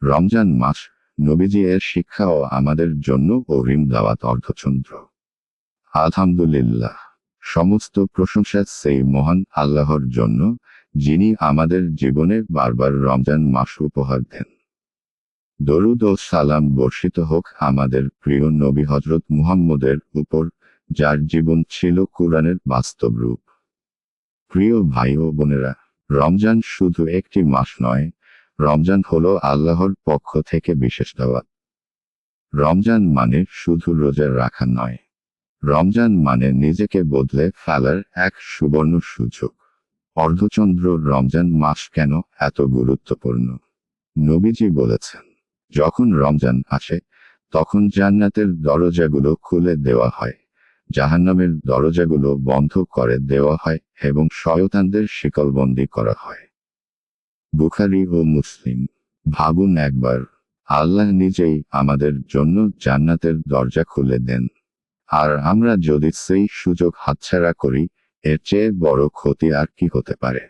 রমজান মাস, নবীজি এর শিক্ষা ও আমাদের জন্য অগ্রিম দাওয়াত অর্ধচন্দ্র। আলহামদুলিল্লাহ, সমস্ত প্রশংসা সেই মহান আল্লাহর জন্য, যিনি আমাদের জীবনে বারবার রমজান মাস উপহার দেন। দরুদ ও সালাম বর্ষিত হোক আমাদের প্রিয় নবী হযরত মুহাম্মদের উপর, যার জীবন ছিল কুরআনের বাস্তব রূপ। প্রিয় ভাই ও বোনেরা, রমজান শুধু একটি মাস নয়, রমজান হলো আল্লাহর পক্ষ থেকে বিশেষ দাওয়াত। রমজান মানে শুধু রোজা রাখা নয়, রমজান মানে নিজেকে বদলে ফেলার এক সুবর্ণ সুযোগ। অর্ধচন্দ্র রমজান মাস কেন এত গুরুত্বপূর্ণ? নবীজি বলেছেন, যখন রমজান আসে, তখন জান্নাতের দরজাগুলো খুলে দেওয়া হয়, জাহান্নামের দরজাগুলো বন্ধ করে দেওয়া হয় এবং শয়তানদের শিকলবন্দি করা হয়। বুখারী ও মুসলিম। ভাবুন একবার, আল্লাহ নিজেই আমাদের জন্য জান্নাতের দরজা খুলে দেন, আর আমরা যদি সেই সুযোগ হাতছাড়া করি, এর চেয়ে বড় ক্ষতি আর কি হতে পারে?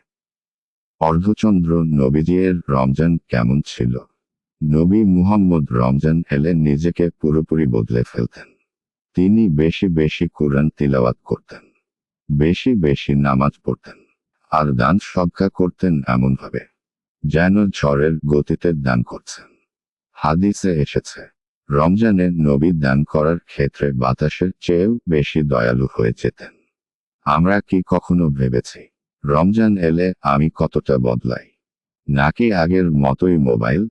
অর্ধচন্দ্র নবীজি এর রমজান কেমন ছিল? নবী মুহাম্মদ রমজান এলে নিজেকে পুরোপুরি বদলে ফেলতেন। তিনি বেশি বেশি কুরআন তিলাওয়াত করতেন, বেশি বেশি নামাজ পড়তেন, আর দান সদকা করতেন এমনভাবে যেন ঝড়ের গতিতে দান করছেন। হাদিসে এসেছে, রমজানে নবী দান করার ক্ষেত্রে বাতাসের চেয়েও বেশি দয়ালু হয়ে যেতেন। আমরা কি কখনো ভেবেছি, রমজান এলে আমি কতটা বদলাই? নাকি আগের মতোই মোবাইল,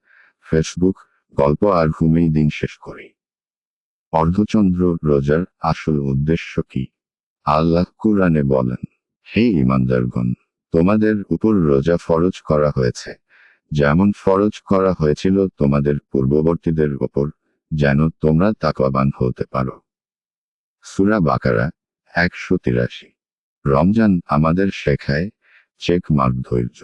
ফেসবুক, গল্প আর ঘুমেই দিন শেষ করি? অর্ধচন্দ্র রোজার আসল উদ্দেশ্য কি? আল্লাহ কুরআনে বলেন, হে ঈমানদারগণ, তোমাদের উপর রোজা ফরজ করা হয়েছে, যেমন ফরজ করা হয়েছিল তোমাদের পূর্ববর্তীদের উপর, যেন তোমরা তাকওয়াবান হতে পারো। সূরা বাকারা 183। রমজান আমাদের শেখায় চেক মার্ক ধৈর্য,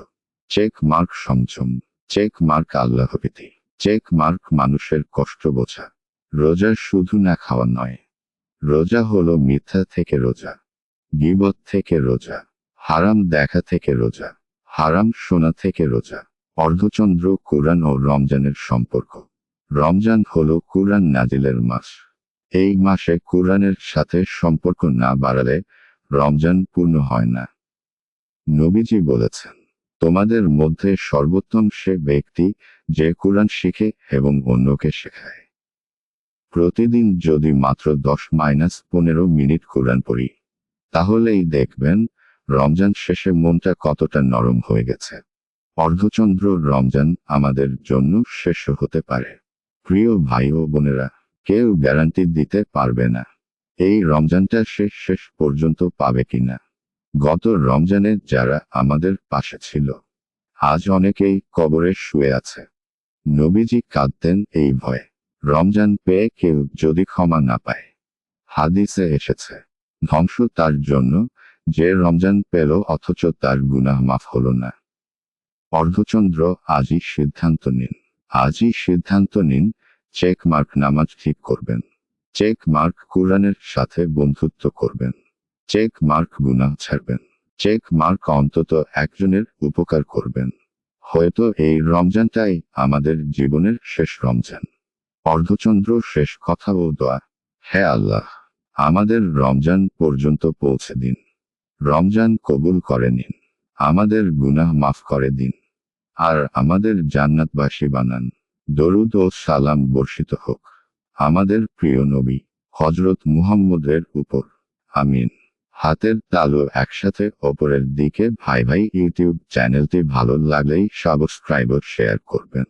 চেক মার্ক সংযম, চেক মার্ক আল্লাহভীতি, চেক মার্ক মানুষের কষ্ট বোঝা। রোজা শুধু না খাওয়া নয়, রোজা হলো মিথ্যা থেকে রোজা, গীবত থেকে রোজা, হারাম দেখা থেকে রোজা, হারাম শোনা থেকে রোজা। অর্ধচন্দ্র কুরআন ও রমজানের সম্পর্ক। রমজান হলো কুরআন নাজিলের মাস। এই মাসে কুরআনের সাথে সম্পর্ক না বাড়ালে রমজান পূর্ণ হয় না। নবীজি বলেছেন, তোমাদের মধ্যে সর্বোত্তম সে ব্যক্তি যে কুরআন শিখে এবং অন্যকে শেখায়। প্রতিদিন যদি মাত্র 10-15 মিনিট কুরআন পড়ি, তাহলেই দেখবেন রমজান শেষে মনটা কতটা নরম হয়ে গেছে। অর্ধচন্দ্র রমজান আমাদের জন্য শেষ হতে পারে। প্রিয় ভাই ও বোনেরা, কেউ গ্যারান্টি দিতে পারবে না এই রমজানটা শেষ পর্যন্ত পাবে কিনা। গত রমজানে যারা আমাদের পাশে ছিল, আজ অনেকেই কবরে শুয়ে আছে। নবীজি কাঁদতেন এই ভয়ে, রমজান পেয়ে কেউ যদি ক্ষমা না পায়। হাদিসে এসেছে, ধ্বংস তার জন্য যে রমজান পেল অথচ তার গুনাহ মাফ হলো না। অর্ধচন্দ্র আজই সিদ্ধান্ত নিন, আজই সিদ্ধান্ত নিন, চেক মার্ক নামাজ ঠিক করবেন, চেক মার্ক কুরআনের সাথে বন্ধুত্ব করবেন, চেক মার্ক গুনাহ ছাড়বেন, চেক মার্ক অন্তত একজনের উপকার করবেন। হয়তো এই রমজানটাই আমাদের জীবনের শেষ রমজান। অর্ধচন্দ্র শেষ কথা ও দোয়া। হে আল্লাহ, আমাদের রমজান পর্যন্ত পৌঁছে দিন, রমজান কবুল করে নিন, আমাদের গুনাহ মাফ করে দিন, আর আমাদের জান্নাতবাসী বানান। দরুদ ও সালাম বর্ষিত হোক আমাদের প্রিয় নবী হযরত মুহাম্মদের উপর। আমিন। হাতের তালু একসাথে ওপরের দিকে। ভাই ইউটিউব চ্যানেলটি ভালো লাগলেই সাবস্ক্রাইব ও শেয়ার করবেন।